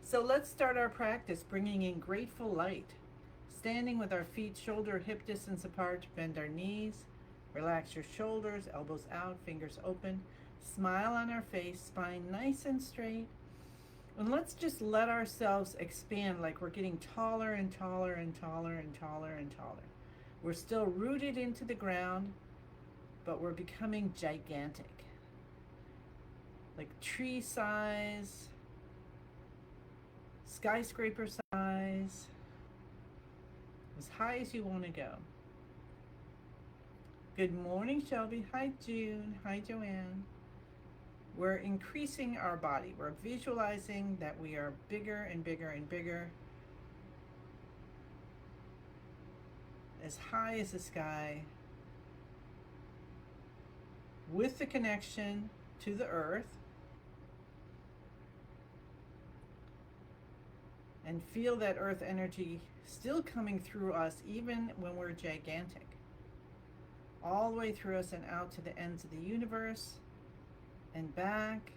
So let's start our practice bringing in grateful light. Standing with our feet shoulder hip distance apart, bend our knees, relax your shoulders, elbows out, fingers open, smile on our face, spine nice and straight. And let's just let ourselves expand like we're getting taller and taller and taller and taller and taller. We're still rooted into the ground, but we're becoming gigantic. Like tree size, skyscraper size, as high as you want to go. Good morning, Shelby. Hi, June. Hi, Joanne. We're increasing our body. We're visualizing that we are bigger and bigger and bigger, as high as the sky, with the connection to the earth. And feel that earth energy still coming through us even when we're gigantic. All the way through us and out to the ends of the universe and back.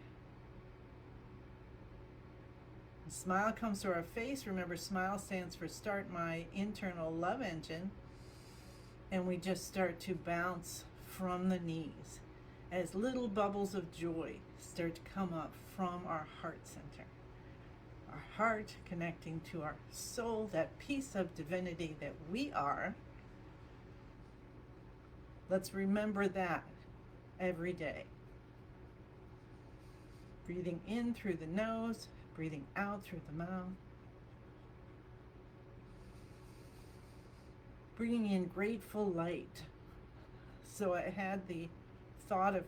The smile comes to our face. Remember, smile stands for start my internal love engine. And we just start to bounce from the knees as little bubbles of joy start to come up from our heart center. Our heart connecting to our soul, that piece of divinity that we are. Let's remember that every day. Breathing in through the nose, breathing out through the mouth. Bringing in grateful light. So I had the thought of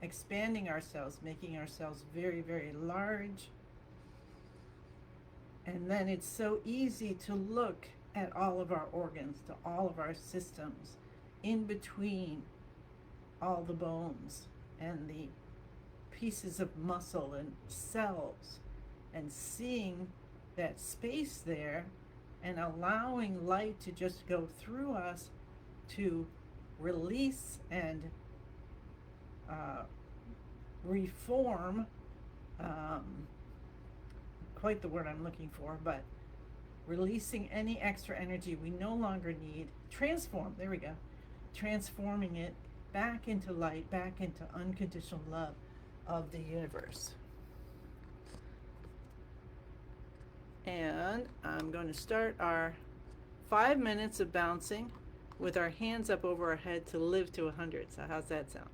expanding ourselves, making ourselves very, very large. And then it's so easy to look at all of our organs, to all of our systems, in between all the bones and the pieces of muscle and cells, and seeing that space there and allowing light to just go through us to release and reform, quite the word I'm looking for, but releasing any extra energy we no longer need. Transform, there we go. Transforming it back into light, back into unconditional love of the universe. And I'm going to start our 5 minutes of bouncing with our hands up over our head to live to 100. So how's that sound?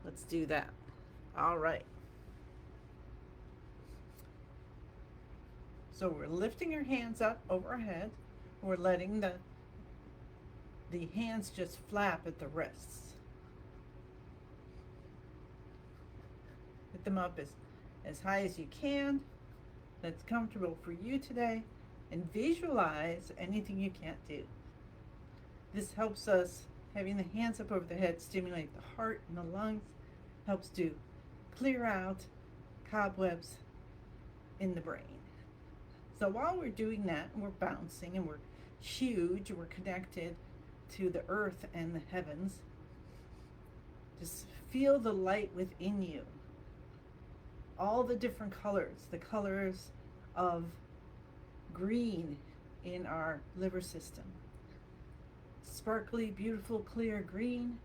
Let's do that. All right. So we're lifting our hands up over our head. We're letting the hands just flap at the wrists. Put them up as high as you can. That's comfortable for you today. And visualize anything you can't do. This helps us, having the hands up over the head, stimulate the heart and the lungs, helps to clear out cobwebs in the brain. So while we're doing that, we're bouncing and we're huge, we're connected to the earth and the heavens. Just feel the light within you. All the different colors, the colors of green in our liver system. Sparkly, beautiful, clear green.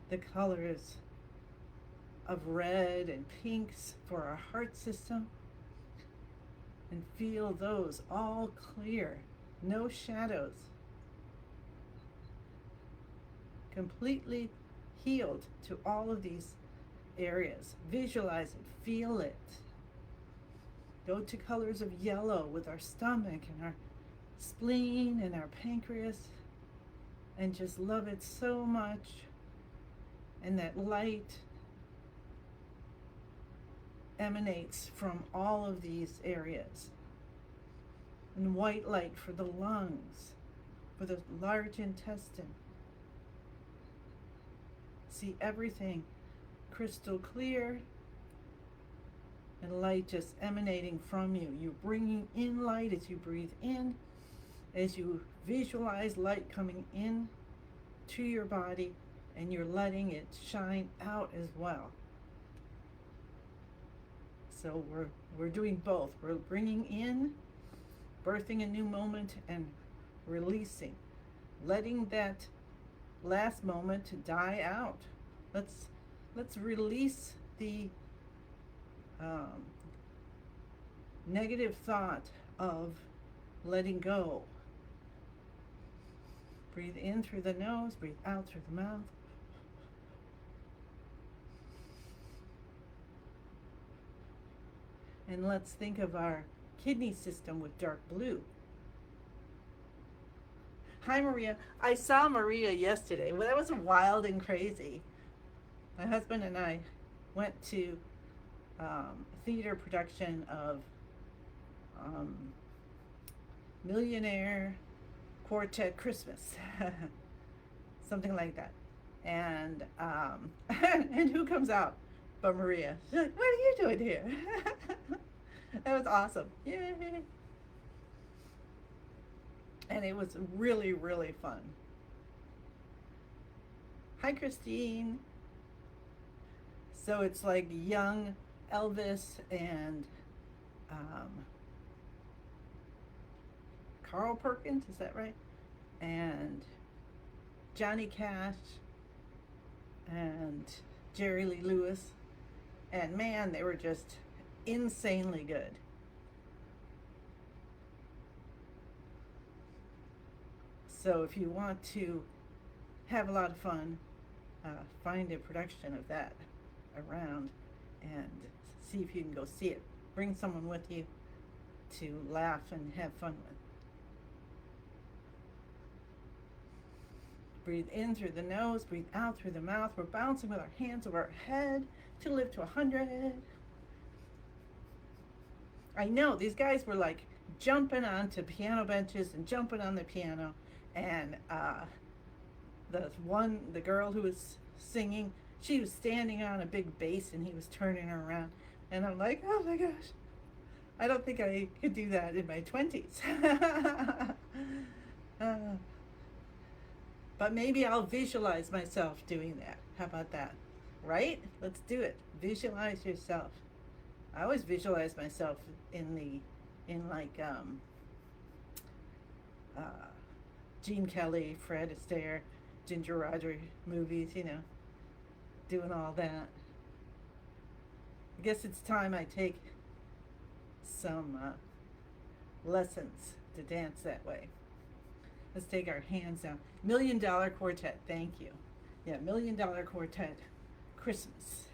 The colors of red and pinks for our heart system. And feel those all clear, no shadows. Completely healed to all of these areas. Visualize it, feel it. Go to colors of yellow with our stomach and our spleen and our pancreas, and just love it so much. And that light emanates from all of these areas. And white light for the lungs, for the large intestine. See everything crystal clear, and light just emanating from you. You're bringing in light as you breathe in, as you visualize light coming in to your body, and you're letting it shine out as well. So we're doing both. We're bringing in, birthing a new moment, and releasing, letting that last moment die out. Let's release the um, negative thought of letting go. Breathe in through the nose, breathe out through the mouth. And let's think of our kidney system with dark blue. Hi, Maria. I saw Maria yesterday. Well, that was wild and crazy. My husband and I went to a theater production of um, Millionaire Quartet Christmas, something like that. And and who comes out but Maria? She's like, "What are you doing here?" That was awesome. Yay! And it was really, really fun. Hi, Christine. So it's like young Elvis and Carl Perkins, is that right? And Johnny Cash and Jerry Lee Lewis. And man, they were just insanely good. So if you want to have a lot of fun, find a production of that around and see if you can go see it. Bring someone with you to laugh and have fun with. Breathe in through the nose, breathe out through the mouth. We're bouncing with our hands over our head to live to 100. I know, these guys were like jumping onto piano benches and jumping on the piano. And the girl who was singing, she was standing on a big bass and he was turning her around. And I'm like, oh my gosh, I don't think I could do that in my 20s. But maybe I'll visualize myself doing that. How about that? Right? Let's do it. Visualize yourself. I always visualize myself in Gene Kelly, Fred Astaire, Ginger Rogers movies, doing all that. I guess it's time I take some lessons to dance that way. Let's take our hands down. $1 Million Quartet, thank you. Yeah, $1 Million Quartet, Christmas.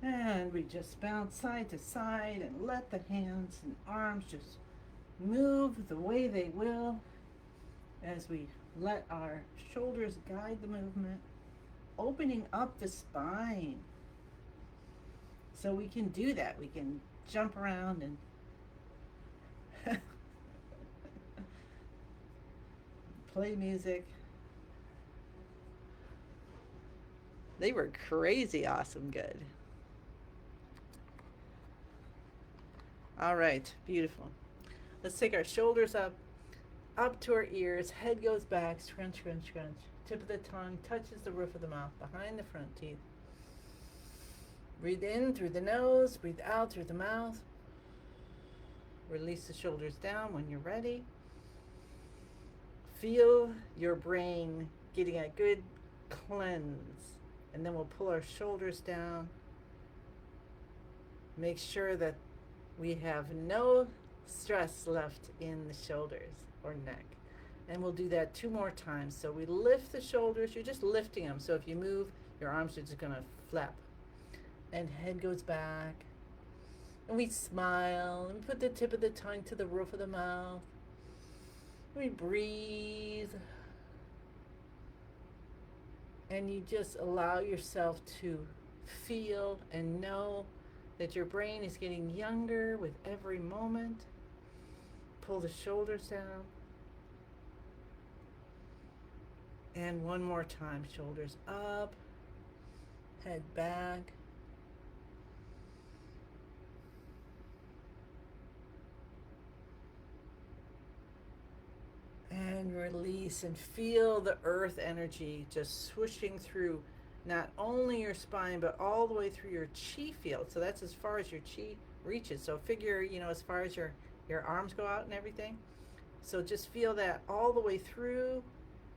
And we just bounce side to side and let the hands and arms just move the way they will as we let our shoulders guide the movement, opening up the spine. So we can do that. We can jump around and play music. They were crazy awesome good. All right, beautiful. Let's take our shoulders up to our ears, head goes back, scrunch, scrunch, scrunch. Tip of the tongue touches the roof of the mouth, behind the front teeth. Breathe in through the nose, breathe out through the mouth. Release the shoulders down when you're ready. Feel your brain getting a good cleanse. And then we'll pull our shoulders down. Make sure that we have no stress left in the shoulders or neck. And we'll do that 2 more times. So we lift the shoulders. You're just lifting them. So if you move, your arms are just going to flap. And head goes back. And we smile. And put the tip of the tongue to the roof of the mouth. We breathe. And you just allow yourself to feel and know that your brain is getting younger with every moment. Pull the shoulders down. And one more time, shoulders up, head back. and release, and feel the earth energy just swooshing through not only your spine but all the way through your chi field. So that's as far as your chi reaches. So figure, as far as your arms go out and everything. So just feel that all the way through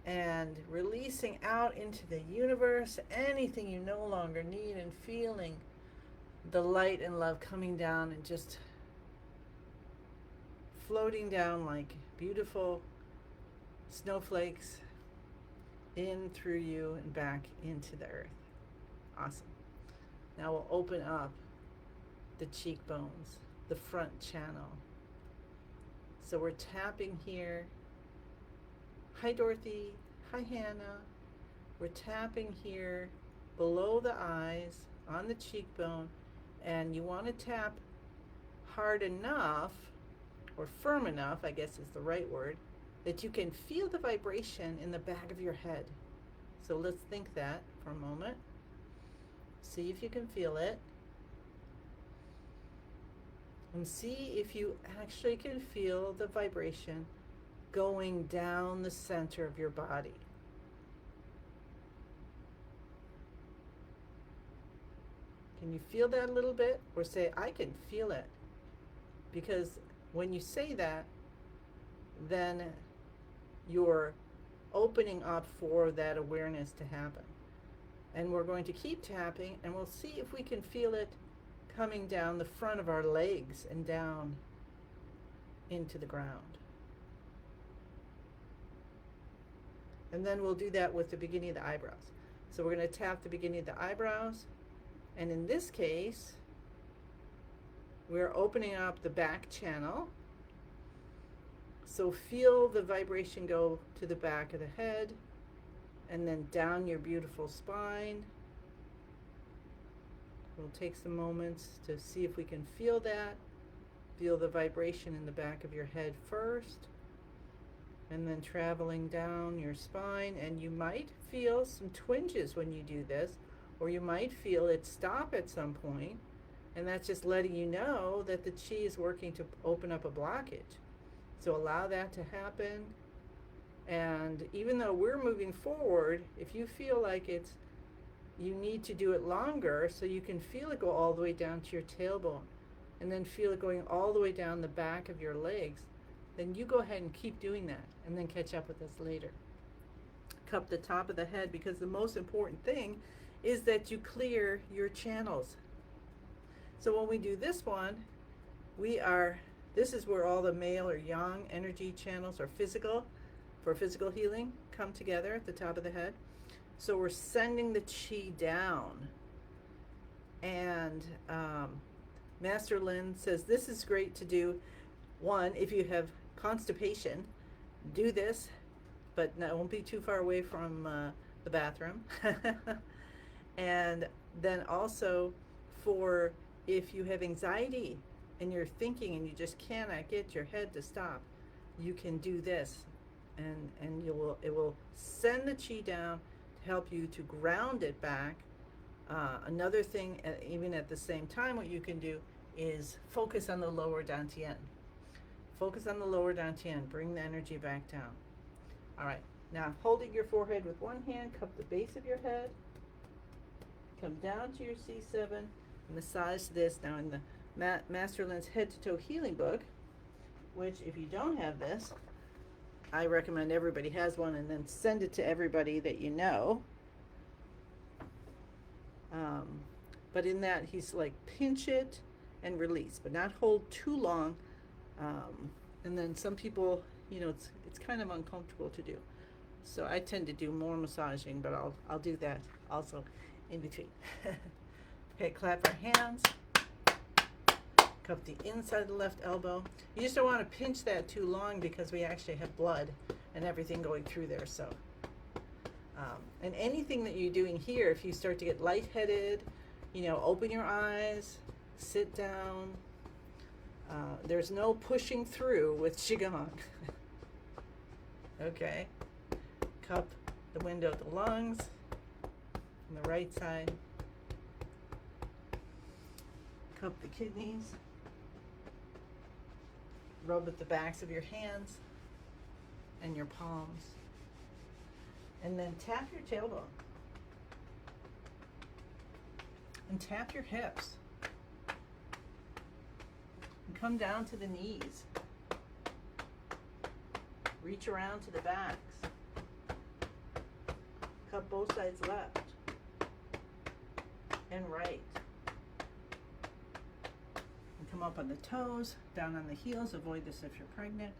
and releasing out into the universe anything you no longer need, and feeling the light and love coming down and just floating down like beautiful snowflakes in through you and back into the earth. Awesome. Now we'll open up the cheekbones, the front channel. So we're tapping here. Hi Dorothy. Hi Hannah. We're tapping here below the eyes on the cheekbone, and you want to tap hard enough, or firm enough, I guess is the right word, that you can feel the vibration in the back of your head. So let's think that for a moment. See if you can feel it. And see if you actually can feel the vibration going down the center of your body. Can you feel that a little bit? Or say, I can feel it. Because when you say that, then you're opening up for that awareness to happen. And we're going to keep tapping, and we'll see if we can feel it coming down the front of our legs and down into the ground. And then we'll do that with the beginning of the eyebrows. So we're going to tap the beginning of the eyebrows, and in this case, we're opening up the back channel. So feel the vibration go to the back of the head, and then down your beautiful spine. We'll take some moments to see if we can feel that. Feel the vibration in the back of your head first, and then traveling down your spine. And you might feel some twinges when you do this, or you might feel it stop at some point, and that's just letting you know that the chi is working to open up a blockage. So allow that to happen. And even though we're moving forward, if you feel like you need to do it longer, so you can feel it go all the way down to your tailbone, and then feel it going all the way down the back of your legs, then you go ahead and keep doing that, and then catch up with us later. Cup the top of the head, because the most important thing is that you clear your channels. So when we do this one, this is where all the male or yang energy channels are for physical healing come together at the top of the head. So we're sending the chi down. And Master Lin says this is great to do. One, if you have constipation, do this, but it won't be too far away from the bathroom. And then also for if you have anxiety and you're thinking and you just cannot get your head to stop, you can do this, and it will send the chi down to help you to ground it back. Another thing, even at the same time, what you can do is focus on the lower dantian. Focus on the lower dantian. Bring the energy back down. All right. Now, holding your forehead with one hand, cup the base of your head. Come down to your C7. Massage this. Now, in the Master Lin's Head to Toe Healing Book, which if you don't have this, I recommend everybody has one, and then send it to everybody that you know. But in that, he's like, pinch it and release, but not hold too long. And then some people, it's kind of uncomfortable to do. So I tend to do more massaging, but I'll do that also in between. Okay, clap our hands. Cup the inside of the left elbow. You just don't want to pinch that too long, because we actually have blood and everything going through there. So, and anything that you're doing here, if you start to get lightheaded, open your eyes, sit down. There's no pushing through with Qigong. Okay. Cup the window of the lungs on the right side. Cup the kidneys. Rub at the backs of your hands and your palms. And then tap your tailbone. And tap your hips. And come down to the knees. Reach around to the backs. Cup both sides left and right. And come up on the toes, down on the heels. Avoid this if you're pregnant.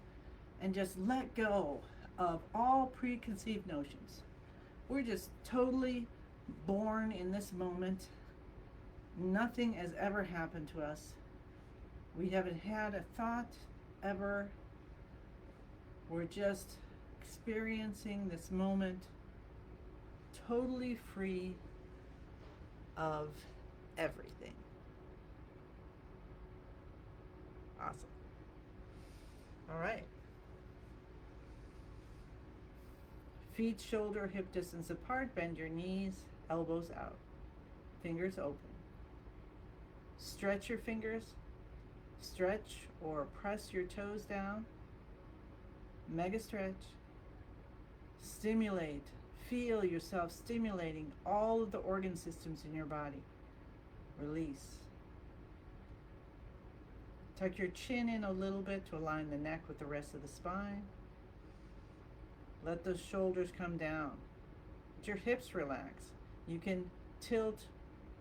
And just let go of all preconceived notions. We're just totally born in this moment. Nothing has ever happened to us. We haven't had a thought ever. We're just experiencing this moment totally free of everything. Awesome. All right. Feet shoulder hip distance apart. Bend your knees, elbows out, fingers open. Stretch your fingers. Stretch or press your toes down. Mega stretch. Stimulate. Feel yourself stimulating all of the organ systems in your body. Release. Tuck your chin in a little bit to align the neck with the rest of the spine. Let those shoulders come down. Let your hips relax. You can tilt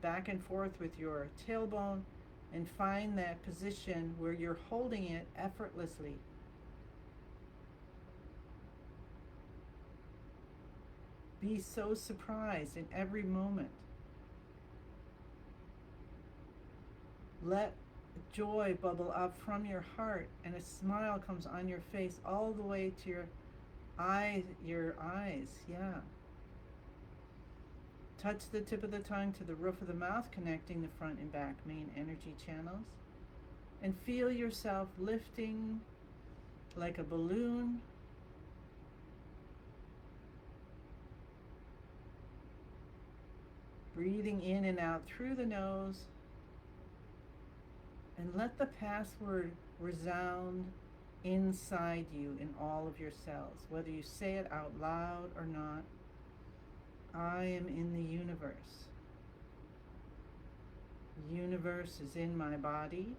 back and forth with your tailbone and find that position where you're holding it effortlessly. Be so surprised in every moment. Let joy bubble up from your heart and a smile comes on your face all the way to your eyes, yeah. Touch the tip of the tongue to the roof of the mouth, connecting the front and back main energy channels. And feel yourself lifting like a balloon. Breathing in and out through the nose. And let the password resound inside you in all of your cells, whether you say it out loud or not. I am in the universe. The universe is in my body.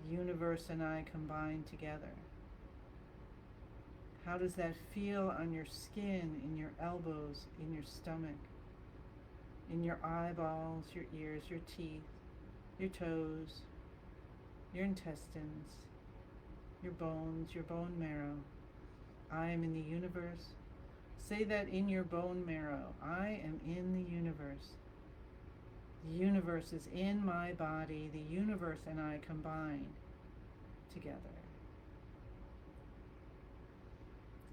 The universe and I combine together. How does that feel on your skin, in your elbows, in your stomach, in your eyeballs, your ears, your teeth, your toes, your intestines, your bones, your bone marrow? I am in the universe. Say that in your bone marrow. I am in the universe. The universe is in my body. The universe and I combine together.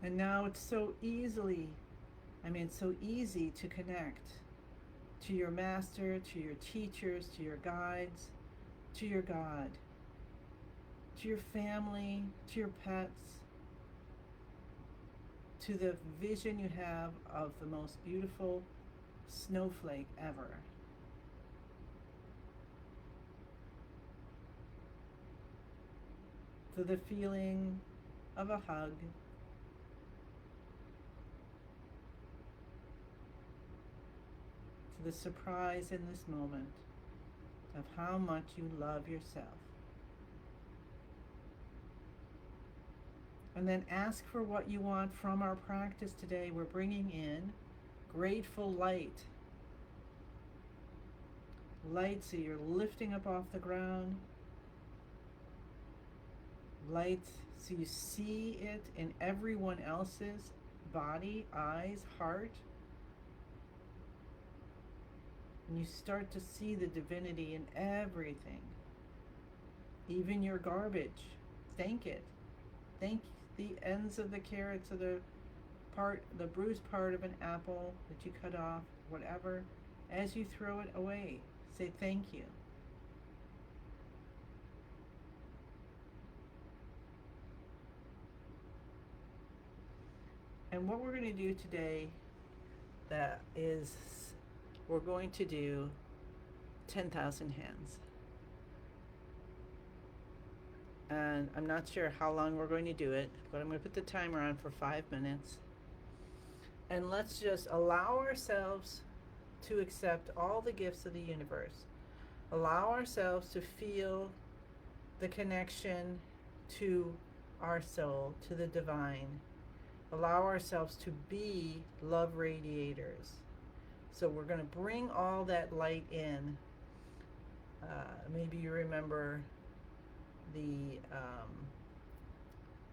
And now it's so easy to connect to your master, to your teachers, to your guides, to your God, to your family, to your pets, to the vision you have of the most beautiful snowflake ever. To the feeling of a hug. To the surprise in this moment of how much you love yourself. And then ask for what you want from our practice today. We're bringing in grateful light. Light so you're lifting up off the ground. Light so you see it in everyone else's body, eyes, heart. And you start to see the divinity in everything. Even your garbage. Thank it. Thank the ends of the carrots, of the bruised part of an apple that you cut off, whatever. As you throw it away, say thank you. And what we're going to do today, we're going to do 10,000 hands. And I'm not sure how long we're going to do it, but I'm going to put the timer on for 5 minutes. And let's just allow ourselves to accept all the gifts of the universe. Allow ourselves to feel the connection to our soul, to the divine. Allow ourselves to be love radiators. So we're going to bring all that light in. Maybe you remember the,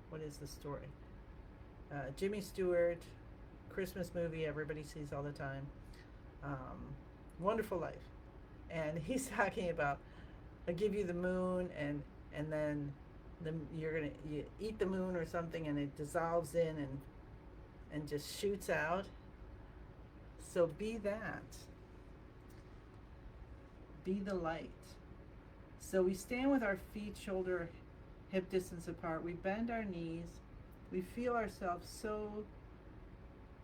what is the story? Jimmy Stewart, Christmas movie everybody sees all the time. Wonderful Life. And he's talking about, I give you the moon, and then you eat the moon or something, and it dissolves in and just shoots out. So be that. Be the light. So we stand with our feet shoulder hip distance apart. We bend our knees. We feel ourselves so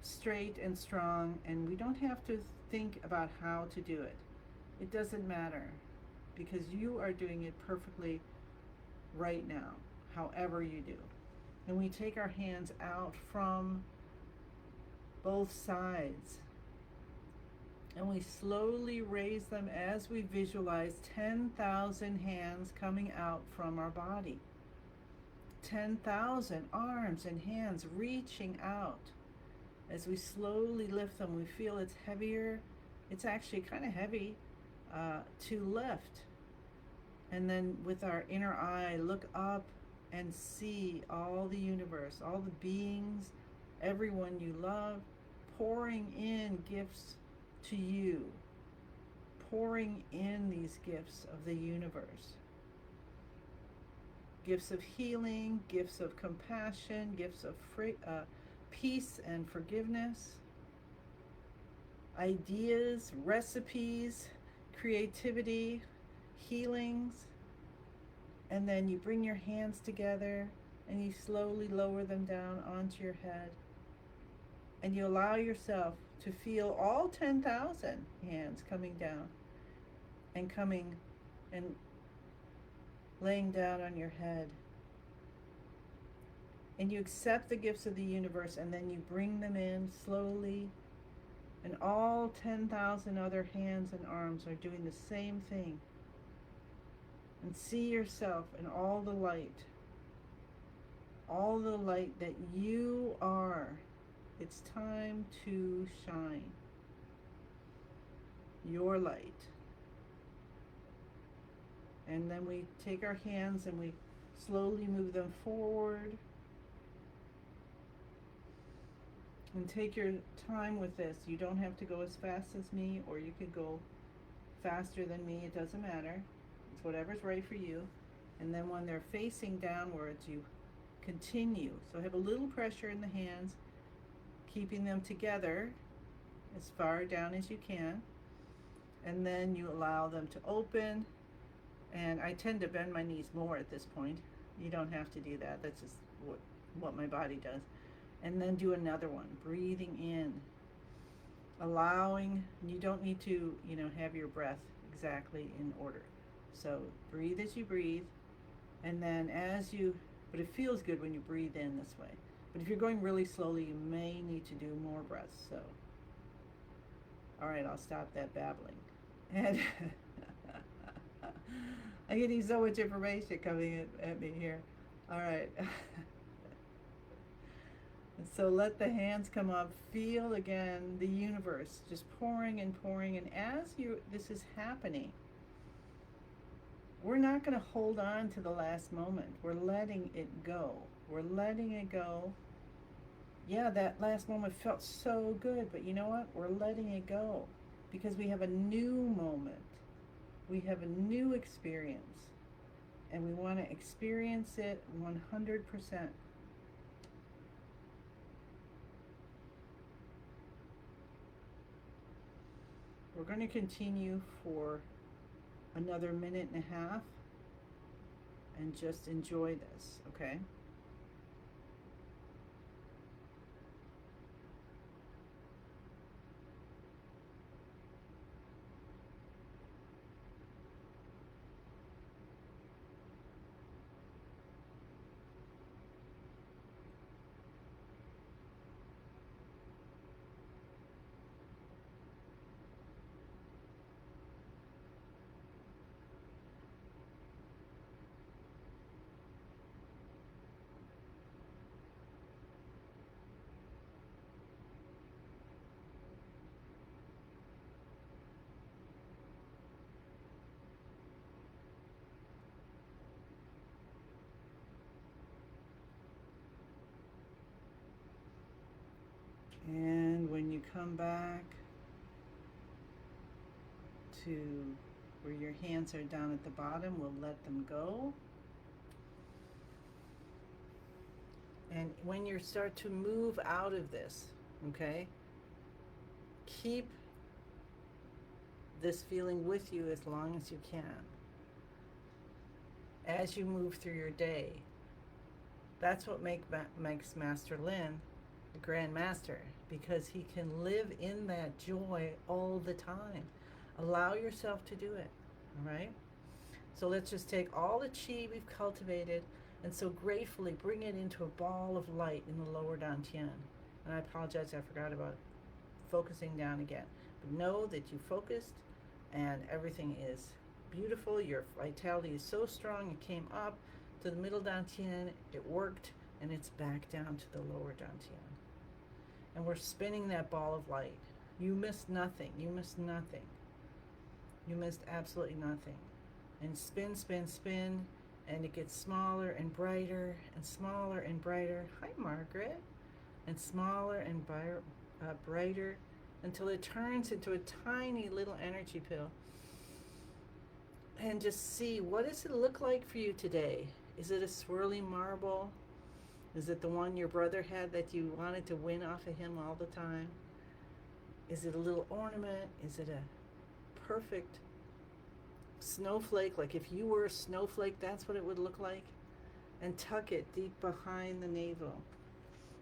straight and strong, and we don't have to think about how to do it. It doesn't matter, because you are doing it perfectly right now, however you do. And we take our hands out from both sides, and we slowly raise them as we visualize 10,000 hands coming out from our body. 10,000 arms and hands reaching out. As we slowly lift them, we feel it's heavier. It's actually kind of heavy to lift. And then with our inner eye, look up and see all the universe, all the beings, everyone you love, pouring in gifts to you, pouring in these gifts of the universe. Gifts of healing, gifts of compassion, gifts of peace and forgiveness, ideas, recipes, creativity, healings. And then you bring your hands together and you slowly lower them down onto your head. And you allow yourself to feel all 10,000 hands coming down and laying down on your head. And you accept the gifts of the universe, and then you bring them in slowly, and all 10,000 other hands and arms are doing the same thing. And see yourself in all the light that you are. It's time to shine your light. And then we take our hands and we slowly move them forward. And take your time with this. You don't have to go as fast as me, or you could go faster than me. It doesn't matter. It's whatever's right for you. And then when they're facing downwards, you continue. So have a little pressure in the hands, keeping them together as far down as you can. And then you allow them to open. And I tend to bend my knees more at this point. You don't have to do that. That's just what my body does. And then do another one, breathing in, allowing. You don't need to, have your breath exactly in order. So breathe as you breathe, and then but it feels good when you breathe in this way. But if you're going really slowly, you may need to do more breaths. So, all right, I'll stop that babbling. And I'm getting so much information coming at me here. All right. So let the hands come up. Feel again the universe just pouring and pouring. And as this is happening, we're not going to hold on to the last moment. We're letting it go. We're letting it go. Yeah, that last moment felt so good, but you know what? We're letting it go because we have a new moment. We have a new experience, and we want to experience it 100%. We're going to continue for another minute and a half and just enjoy this, okay? And when you come back to where your hands are down at the bottom, we'll let them go. And when you start to move out of this, okay, keep this feeling with you as long as you can. As you move through your day, that's what makes Master Lin the Grand Master, because he can live in that joy all the time. Allow yourself to do it, all right? So let's just take all the chi we've cultivated and so gratefully bring it into a ball of light in the lower dantian. And I apologize, I forgot about focusing down again. But know that you focused and everything is beautiful. Your vitality is so strong. It came up to the middle dantian, it worked, and it's back down to the lower dantian. And we're spinning that ball of light. You missed nothing. You missed nothing. You missed absolutely nothing. And spin, spin, spin, and it gets smaller and brighter and smaller and brighter. Hi, Margaret. And smaller and brighter until it turns into a tiny little energy pill. And just see, what does it look like for you today? Is it a swirly marble? Is it the one your brother had that you wanted to win off of him all the time? Is it a little ornament? Is it a perfect snowflake? Like if you were a snowflake, that's what it would look like. And tuck it deep behind the navel.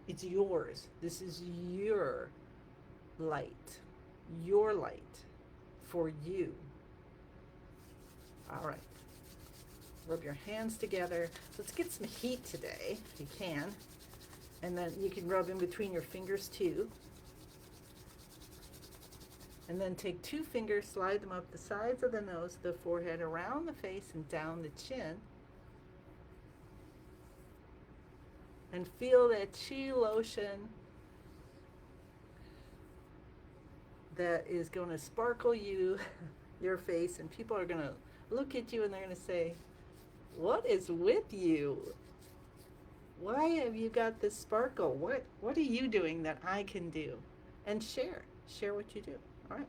It's yours. This is your light. Your light for you. All right. Rub your hands together. Let's get some heat today, if you can. And then you can rub in between your fingers too. And then take 2 fingers, slide them up the sides of the nose, the forehead, around the face, and down the chin. And feel that chi lotion that is going to sparkle your face, and people are going to look at you and they're going to say, what is with you? Why have you got this sparkle? What are you doing that I can do? And share what you do. All right.